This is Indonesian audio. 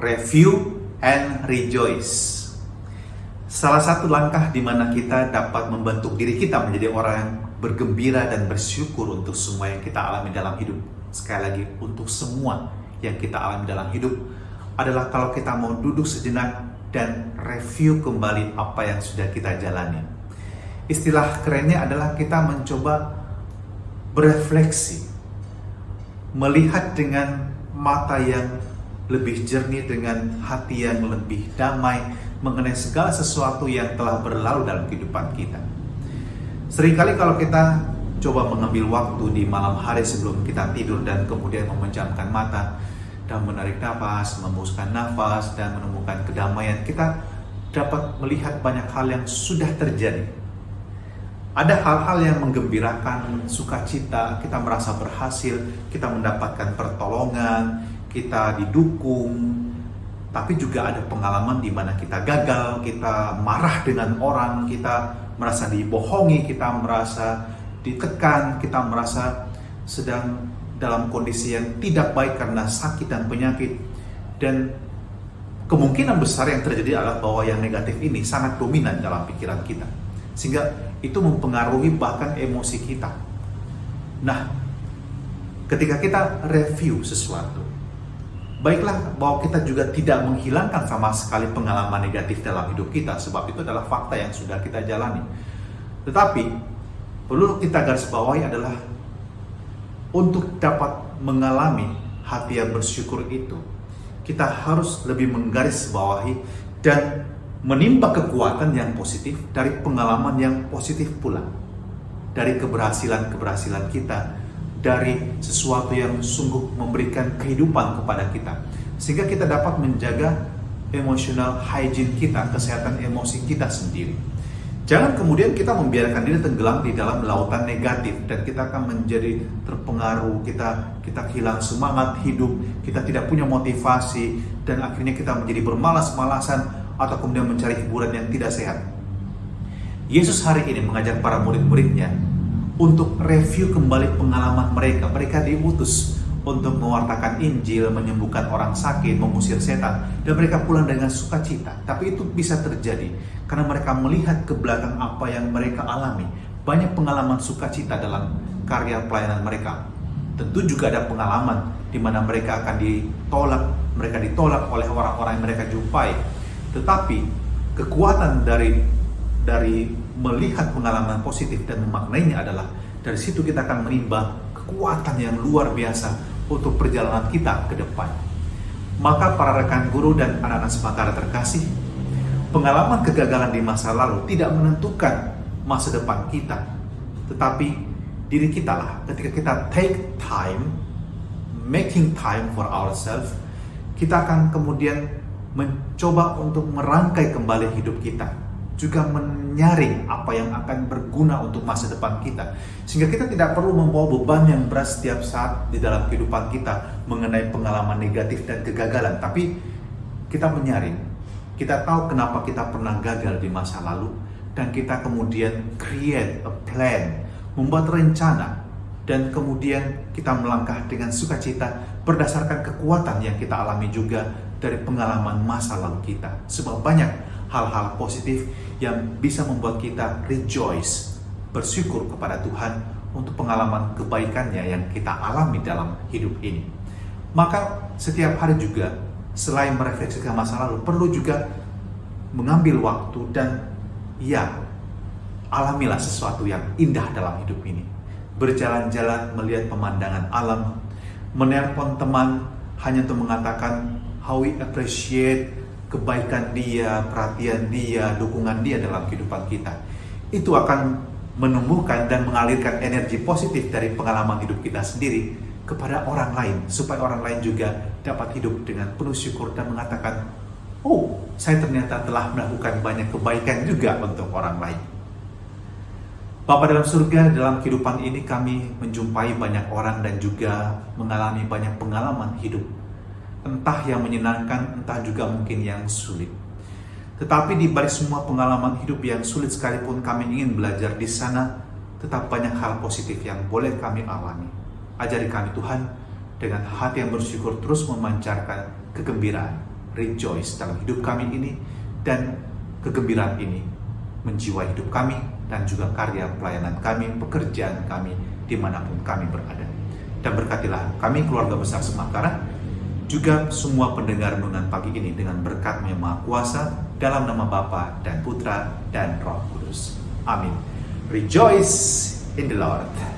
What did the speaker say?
review and rejoice. Salah satu langkah di mana kita dapat membentuk diri kita menjadi orang yang bergembira dan bersyukur untuk semua yang kita alami dalam hidup. Sekali lagi, untuk semua yang kita alami dalam hidup adalah kalau kita mau duduk sejenak dan review kembali apa yang sudah kita jalani. Istilah kerennya adalah kita mencoba berefleksi, melihat dengan mata yang lebih jernih, dengan hati yang lebih damai mengenai segala sesuatu yang telah berlalu dalam kehidupan kita. Seringkali kalau kita coba mengambil waktu di malam hari sebelum kita tidur dan kemudian memejamkan mata dan menarik nafas, membuskan nafas dan menemukan kedamaian, kita dapat melihat banyak hal yang sudah terjadi. Ada hal-hal yang menggembirakan, sukacita, kita merasa berhasil, kita mendapatkan pertolongan, kita didukung. Tapi juga ada pengalaman di mana kita gagal, kita marah dengan orang, kita merasa dibohongi, kita merasa ditekan, kita merasa sedang dalam kondisi yang tidak baik karena sakit dan penyakit. Dan kemungkinan besar yang terjadi adalah bahwa yang negatif ini sangat dominan dalam pikiran kita, sehingga itu mempengaruhi bahkan emosi kita. Nah, ketika kita review sesuatu, baiklah bahwa kita juga tidak menghilangkan sama sekali pengalaman negatif dalam hidup kita, sebab itu adalah fakta yang sudah kita jalani. Tetapi perlu kita garis bawahi adalah untuk dapat mengalami hati yang bersyukur itu, kita harus lebih menggaris bawahi dan menimba kekuatan yang positif dari pengalaman yang positif pula, dari keberhasilan-keberhasilan kita, dari sesuatu yang sungguh memberikan kehidupan kepada kita, sehingga kita dapat menjaga emotional hygiene kita, kesehatan emosi kita sendiri. Jangan kemudian kita membiarkan diri tenggelam di dalam lautan negatif dan kita akan menjadi terpengaruh, kita hilang semangat hidup, kita tidak punya motivasi, dan akhirnya kita menjadi bermalas-malasan atau kemudian mencari hiburan yang tidak sehat. Yesus hari ini mengajak para murid-muridnya untuk review kembali pengalaman mereka. Mereka diutus untuk mewartakan Injil, menyembuhkan orang sakit, mengusir setan, dan mereka pulang dengan sukacita. Tapi itu bisa terjadi karena mereka melihat ke belakang apa yang mereka alami. Banyak pengalaman sukacita dalam karya pelayanan mereka. Tentu juga ada pengalaman di mana mereka akan ditolak oleh orang-orang yang mereka jumpai. Tetapi kekuatan dari melihat pengalaman positif dan memaknainya adalah dari situ kita akan menimba kekuatan yang luar biasa untuk perjalanan kita ke depan. Maka para rekan guru dan anak-anak sementara terkasih, pengalaman kegagalan di masa lalu tidak menentukan masa depan kita, tetapi diri kita lah. Ketika kita take time, making time for ourselves, kita akan kemudian mencoba untuk merangkai kembali hidup kita, juga menyaring apa yang akan berguna untuk masa depan kita, sehingga kita tidak perlu membawa beban yang berat setiap saat di dalam kehidupan kita mengenai pengalaman negatif dan kegagalan. Tapi kita menyaring, kita tahu kenapa kita pernah gagal di masa lalu, dan kita kemudian create a plan, membuat rencana, dan kemudian kita melangkah dengan sukacita berdasarkan kekuatan yang kita alami juga dari pengalaman masa lalu kita. Sebab banyak hal-hal positif yang bisa membuat kita rejoice, bersyukur kepada Tuhan untuk pengalaman kebaikannya yang kita alami dalam hidup ini. Maka setiap hari juga, selain merefleksikan masa lalu, perlu juga mengambil waktu dan alamilah sesuatu yang indah dalam hidup ini. Berjalan-jalan melihat pemandangan alam, menelpon teman hanya untuk mengatakan how we appreciate kebaikan dia, perhatian dia, dukungan dia dalam kehidupan kita. Itu akan menumbuhkan dan mengalirkan energi positif dari pengalaman hidup kita sendiri kepada orang lain, supaya orang lain juga dapat hidup dengan penuh syukur dan mengatakan, oh, saya ternyata telah melakukan banyak kebaikan juga untuk orang lain. Bapa dalam surga, dalam kehidupan ini kami menjumpai banyak orang dan juga mengalami banyak pengalaman hidup, entah yang menyenangkan, entah juga mungkin yang sulit. Tetapi di balik semua pengalaman hidup yang sulit sekalipun kami ingin belajar di sana, tetap banyak hal positif yang boleh kami alami. Ajari kami Tuhan, dengan hati yang bersyukur terus memancarkan kegembiraan. rejoice dalam hidup kami ini, dan kegembiraan ini menjiwai hidup kami dan juga karya pelayanan kami, pekerjaan kami dimanapun kami berada. Dan berkatilah kami keluarga besar Semakara, juga semua pendengar renungan pagi ini dengan berkat-Mu yang Maha Kuasa, dalam nama Bapa dan Putra dan Roh Kudus. Amin. Rejoice in the Lord.